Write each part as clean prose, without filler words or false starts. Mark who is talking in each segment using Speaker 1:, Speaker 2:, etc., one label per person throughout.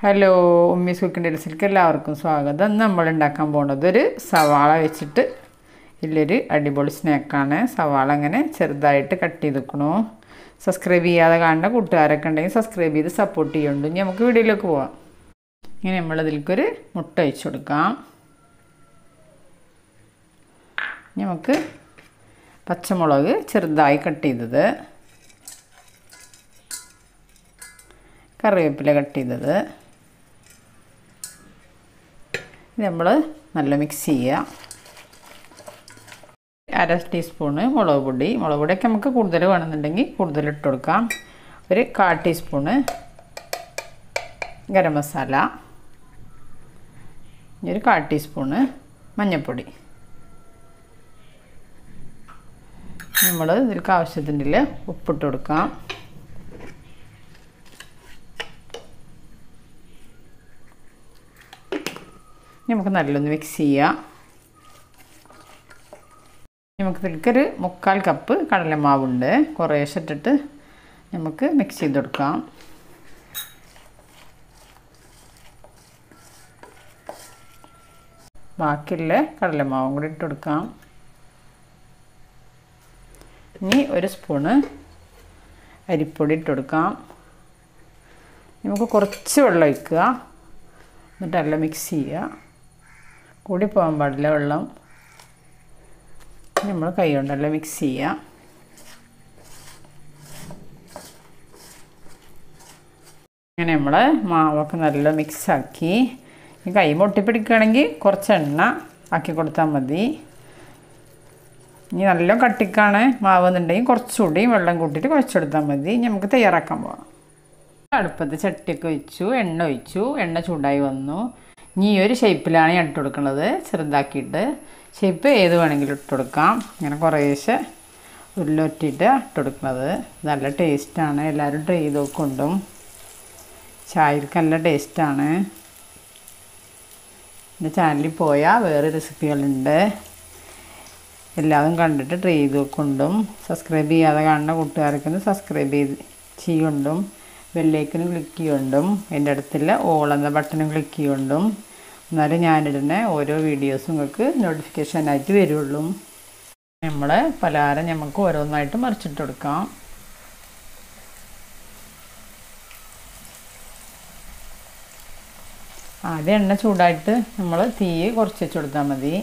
Speaker 1: Hello Ummis കുക്കിൻ്റെ ഡിസിലേക്ക് എല്ലാവർക്കും സ്വാഗതം. നമ്മൾ ഉണ്ടാക്കാൻ പോകുന്നത് ഒരു സവാള വെച്ചിട്ട് ഇല്ലൊരു അടിപൊളി സ്നാക്കാണ്. സവാള അങ്ങനെ ചെറുതായിട്ട് കട്ട് ചെയ്ത് വെക്കണു. സബ്സ്ക്രൈബ് ചെയ്യാതെ കാണുന്ന കൂട്ടുകാരൊക്കെ ഉണ്ടെങ്കിൽ സബ്സ്ക്രൈബ് ചെയ്ത് സപ്പോർട്ട് ചെയ്യുന്നുണ്ട്. ഇനി നമുക്ക് വീഡിയോയിലേക്ക് പോവാം. ഇങ്ങനെ നമ്മളതിലേക്കൊരു മുട്ട ഒഴിച്ച് കൊടുക്കാം. നമുക്ക് പച്ചമുളക് ചെറുതായി കട്ട് ചെയ്തത്, കറിവേപ്പില കട്ട് ചെയ്തത്, നമ്മൾ നല്ല മിക്സ് ചെയ്യുക. അര ടീസ്പൂണ് മുളക് പൊടിയൊക്കെ നമുക്ക് കൂടുതൽ വേണമെന്നുണ്ടെങ്കിൽ കൂടുതൽ ഇട്ട് കൊടുക്കാം. ഒരു 1/4 ടീസ്പൂണ് ഗരം മസാല, ഒരു 1/4 ടീസ്പൂണ് മഞ്ഞൾപ്പൊടി. നമ്മൾ ഇതിലേക്ക് ആവശ്യത്തിൻ്റെ ഉപ്പിട്ട് കൊടുക്കാം. നമുക്ക് നല്ലൊന്ന് മിക്സ് ചെയ്യാം. നമുക്ക് ഇതിലേക്കൊരു 3/4 കപ്പ് കടലമാവുണ്ട്, കുറേശ്ശെ ഇട്ടിട്ട് നമുക്ക് മിക്സ് ചെയ്ത് കൊടുക്കാം. ബാക്കിയുള്ള കടലമാവും കൂടി ഇട്ട് കൊടുക്കാം. ഇനി ഒരു സ്പൂണ് അരിപ്പൊടി ഇട്ട് കൊടുക്കാം. നമുക്ക് കുറച്ച് വെള്ളം ഒഴിക്കുക, എന്നിട്ട് നല്ല മിക്സ് ചെയ്യുക. കൂടി പോകാൻ പാടില്ല വെള്ളം. നമ്മൾ കൈ കൊണ്ടല്ല മിക്സ് ചെയ്യുക. അങ്ങനെ നമ്മൾ മാവൊക്കെ നല്ല മിക്സാക്കി. കൈ പൊട്ടിപ്പിടിക്കുകയാണെങ്കിൽ കുറച്ച് എണ്ണ ആക്കി കൊടുത്താൽ മതി. ഇനി നല്ല കട്ടിക്കാണ് മാവ് എന്നുണ്ടെങ്കിൽ കുറച്ചുകൂടി വെള്ളം കൂട്ടിയിട്ട് കുഴച്ചെടുത്താൽ മതി. ഇനി നമുക്ക് തയ്യാറാക്കാൻ പോകാം. അടുപ്പത്ത് ചട്ടിയൊക്കെ ഒഴിച്ചു, എണ്ണ ഒഴിച്ചു, എണ്ണ ചൂടായി വന്നു. ഇനി ഈ ഒരു ഷേപ്പിലാണ് ഞാൻ ഇട്ട് കൊടുക്കുന്നത്, ചെറുതാക്കിയിട്ട്. ഷേപ്പ് ഏത് വേണമെങ്കിലും ഇട്ട് കൊടുക്കാം. ഇങ്ങനെ കുറേശ്ശെ ഉരുളൊറ്റിയിട്ട് ഇട്ട് കൊടുക്കുന്നത് നല്ല ടേസ്റ്റാണ്. എല്ലാവരും ട്രൈ ചെയ്ത് നോക്കൊണ്ടും. ചായക്ക് നല്ല ടേസ്റ്റാണ്. എൻ്റെ ചാനലിൽ പോയാൽ വേറെ റെസിപ്പികളുണ്ട്, എല്ലാവരും കണ്ടിട്ട് ട്രൈ ചെയ്ത് നോക്കൊണ്ടും. സബ്സ്ക്രൈബ് ചെയ്യാതെ കാണുന്ന കൂട്ടുകാർക്കൊന്ന് സബ്സ്ക്രൈബ് ചെയ്യുകൊണ്ടും ബെല്ലൈക്കനും ക്ലിക്ക് ചെയ്യുകൊണ്ടും എൻ്റെ അടുത്തുള്ള ഓൾ എന്ന ബട്ടണും ക്ലിക്ക് ചെയ്യുകൊണ്ടും. എന്നാലും ഞാനിടുന്ന ഓരോ വീഡിയോസും നിങ്ങൾക്ക് നോട്ടിഫിക്കേഷനായിട്ട് വരുള്ളൂ. നമ്മൾ പലഹാരം നമുക്ക് ഓരോന്നായിട്ട് മറിച്ചിട്ട് കൊടുക്കാം. ആദ്യം എണ്ണ ചൂടായിട്ട് നമ്മൾ തീ കുറച്ച് വെച്ച് കൊടുത്താൽ മതി.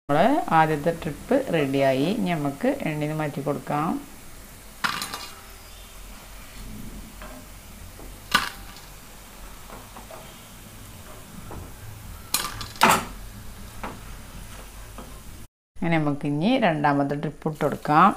Speaker 1: നമ്മൾ ആദ്യത്തെ ട്രിപ്പ് റെഡിയായി. നമുക്ക് എണ്ണയിൽ മാറ്റി കൊടുക്കാം. അങ്ങനെ നമുക്ക് ഇനി രണ്ടാമത്തെ ട്രിപ്പ് ഇട്ട് കൊടുക്കാം.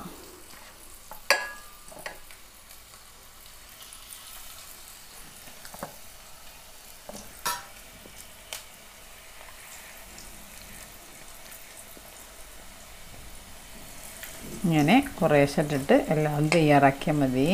Speaker 1: ഇങ്ങനെ കുറേശ്ശെ ഇട്ടിട്ട് എല്ലാം തയ്യാറാക്കിയാൽ മതി.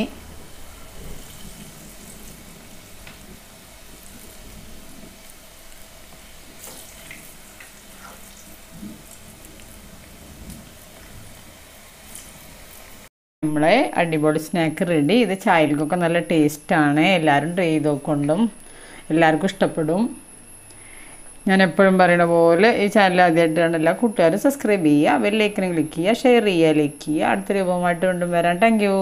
Speaker 1: നമ്മളെ അടിപൊളി സ്നാക്ക് റെഡി. ഇത് ചായക്കൊക്കെ നല്ല ടേസ്റ്റാണ്. എല്ലാവരും ട്രൈ ചെയ്ത് നോക്കൊണ്ടും എല്ലാവർക്കും ഇഷ്ടപ്പെടും. ഞാൻ എപ്പോഴും പറയുന്ന പോലെ ഈ ചാനൽ ആദ്യമായിട്ട് കാണുന്ന കൂട്ടുകാരും സബ്സ്ക്രൈബ് ചെയ്യുക, ബെല്ലൈക്കനും ക്ലിക്ക് ചെയ്യുക, ഷെയർ ചെയ്യുക, ലൈക്ക് ചെയ്യുക. അടുത്ത രൂപമായിട്ട് വീണ്ടും വരാം. Thank you.